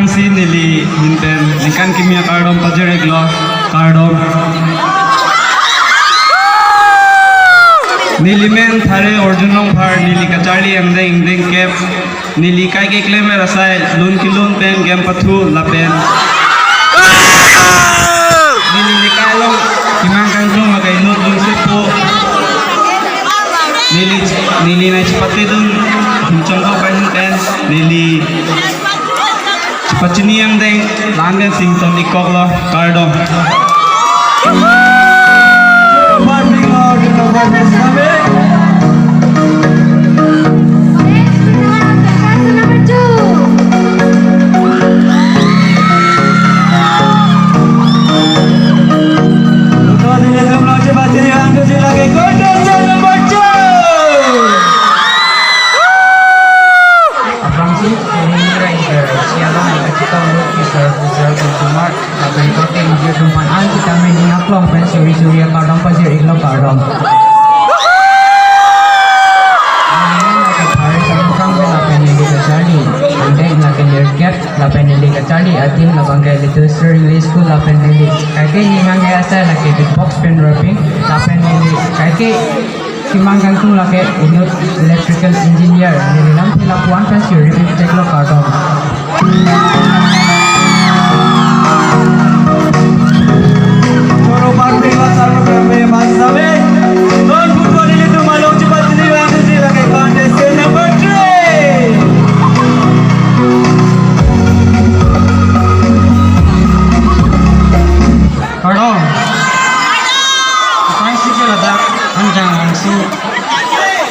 Aprangsi nili hinten lingkan kimia kardom pajereglo kardom nili men thare orjunong phar nili kachari amde ingdeng kep nili kai ke klemer asai lun kilun pen gem pathu lapen nili nikalong kimang kanjong magai lut lun sepo nili na chipati dun hincong ko kan pen nili Pachini yang deng langen sing ton ikok lo kardom. Suri-suri kardom pasir iklo kardom. Lapan nili kacali atin labang kay literature English school lapan nili kaki hingang asa laki beatbox pen rapping lapan nili kaki simang gantung laki unit electrical engineer nili lam pilapuan pasir repeat teklo kardom.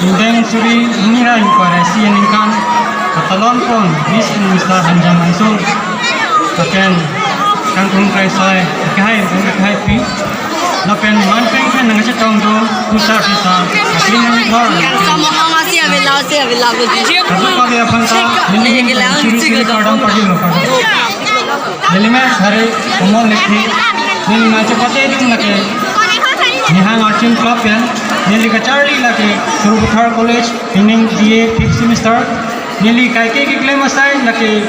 Indeng suri inira inkorasi yaningkan katalon pon Miss Indonesia hanjang langsung kapen kangkung kaisai kahai pi lapen manpeng kan nangasya tong do pusar pisa asli nang kor sama masih abela kabu kali apanta ini suri kardam padi lo kardam nilime hari umol lekhi nil mace pate dum lake Nihang Artin Club yan nili kachari lake Surubuthar College ining BA 5th semester nili kaike ki claim asai lake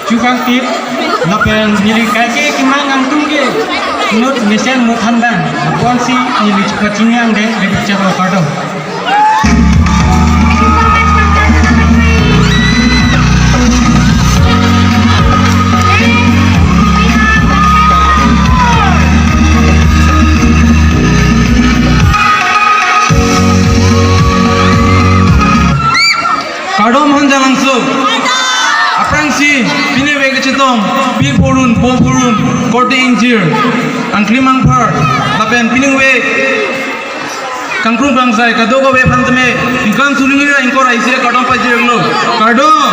chukang tip lapen nili kaike ki mangang tungge not mesen not handan konsi nili chukachiniang de rebiccha kardom Kardom hanjang langsung Aprangsi pini wege cetong pi purun bom purun korte injir angklimang par lapen pining we kangkrung bangsai kadogo we phantme ingkan sulingira ingkor aisia kardom pajir glo kardom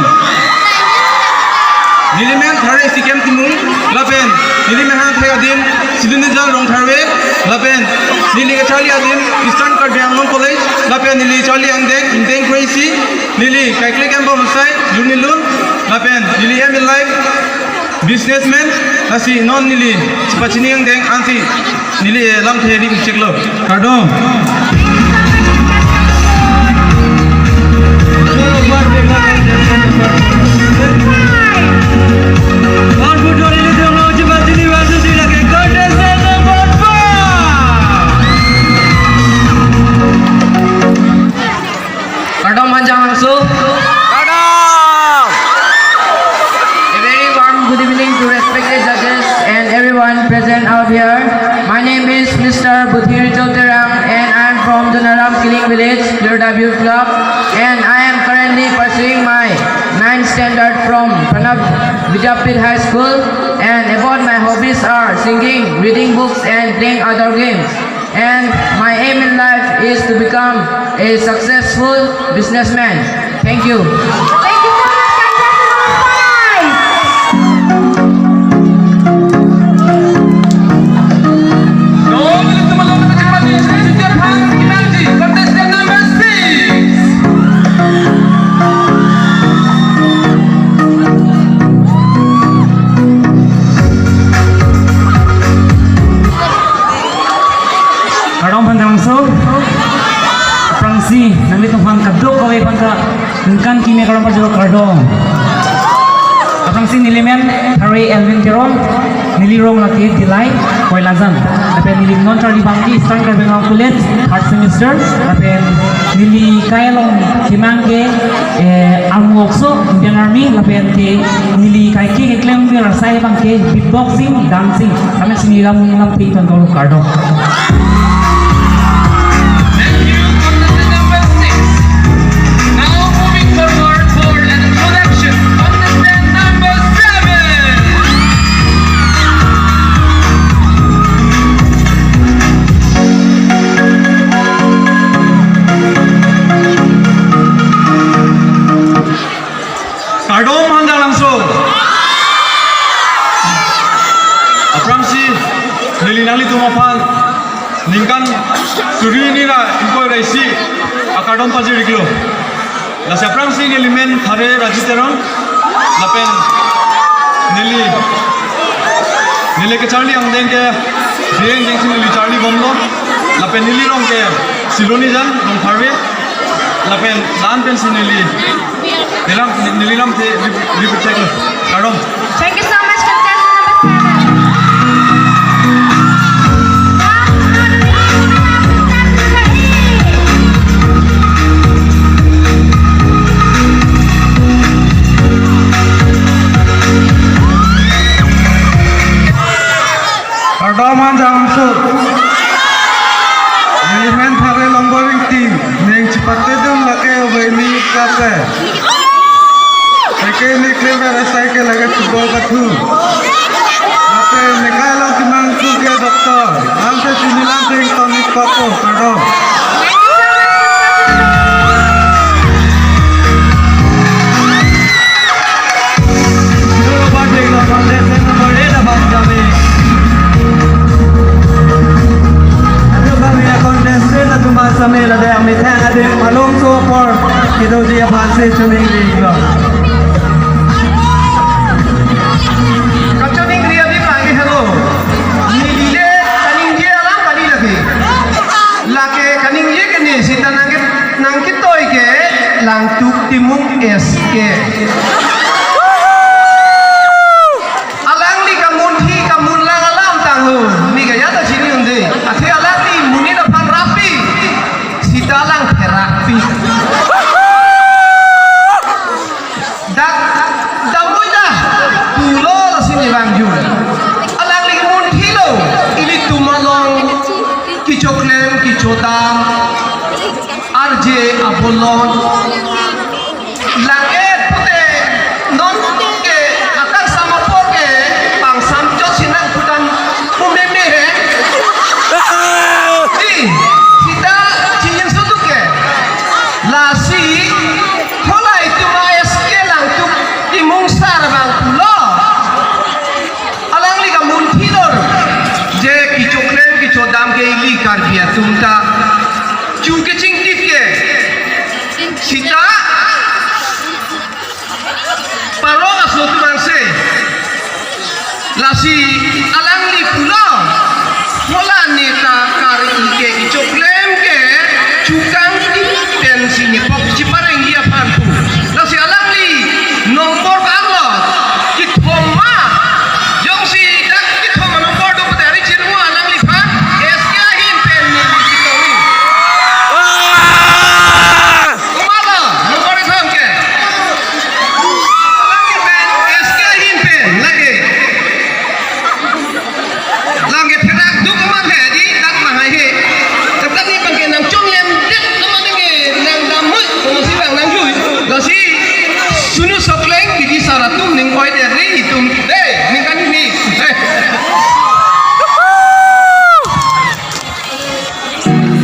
nilimen thare sikem timung lapen nilimen han thaya din sidunijal rong tharwe lapen nili ke chali adin eastern kardiang college lapen nili chali andeng indeng crazy nili kaikle kembo masai lunilun lapen nili em life businessman asi non nili chipachini andeng anti nili lam theri cheklo kardom Kardom hanjang langsung. Kardom. A very warm good evening to respected judges and everyone present out here. My name is Mr. Budhir Jyotirang and I am from Janaram Kiling Village, PW Club, and I am currently pursuing my 9th standard from Pranab Vidyapit High School. And about my hobbies are singing, reading books, and playing outdoor games. And my aim in life is to become a successful businessman. Thank you. Thank you so kadok kaway panta ngkan kimi karon pa kardom aprangsi nilimen Harry Elvin Jerome nilirong laki Dilai Koilazan apen nilim non Charlie Bangki Eastern Carbonell College third semester apen nili kailong kimangke Armokso Indian Army apen ke nili kaiki eklem ke rasai bangke beatboxing dancing kami sinilam nilam piton tolu kardo. Thank you, contestant number 6. Now moving forward for an introduction, contestant number 7. Kardom handa langsung. Aprangsi nilinali tumapal ningkan suri nira ingkoi raisi akadom pajiriklo. Lasi aprangsi nilimen thare rajiteron lapen nili ke Charlie angdeng ke deng deng nili Charlie bomlo lapen nili rong ke siloni jan dong tharwe lapen dan pen sinili nilam te repeat check lo kardom. Thank you so much, contestant number 7. Kardom handa langsung. Nilimen thare longboring team neng chipate dum lake obeni kape. Seke ni klebe rasai ke lage football ka thu. Lape nikalo kimang tu ke doktor. Ante sinilan ting tonic papo kardom. Dulu batik lo contestant number 8 abang jabe. Contestant na tumasa may lade ang may tanga din malong support ito siya pansin chuming ligo. Kachuming liya di lagi hello. Nilile kaning dia alam kali lagi. Laki kaning dia kini sita nangkit toy ke langtuk timung SK. Alang li kamun hi kamun lang alam tanghu. Ni kaya ta sini undi. Ati alang li muni na pan rapi. Sita lang terapi. Damoy na tulo la sini bangjul. Alang li kamun hilo. Ini tumalong kichoklem kichodam. RJ Apollon. Langit putih non ke akan sama porke pang samco sinang putan umeme he di kita cincin suduk ke lasi hola itu maes ke lang tu timung sar bang pulo alang li kamun thilor je kichoklem kichodam ke ili kar biya tumta chuke chingtip ke sita parong aslo tu bangse lasi alang li pulo hola neta kari ike ichoklem ke cukang pensi ni pop cipareng dia pantu lasi alang li nomor bangot kitoma jong si dak kitoma nomor do petari cirmu alang li pan eskia hin pen ni kitomi kumala nomor itu ke langit herak duk man he di tak mahai he tetap ni bangke nang chom lem det no man nge nang damut ko si bang nang jui lo si sunu sokleng di saratum ning oi de ri itum de ning kan ni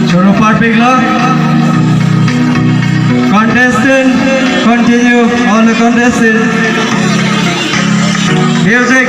choro part bigla contestant continue on the contestant music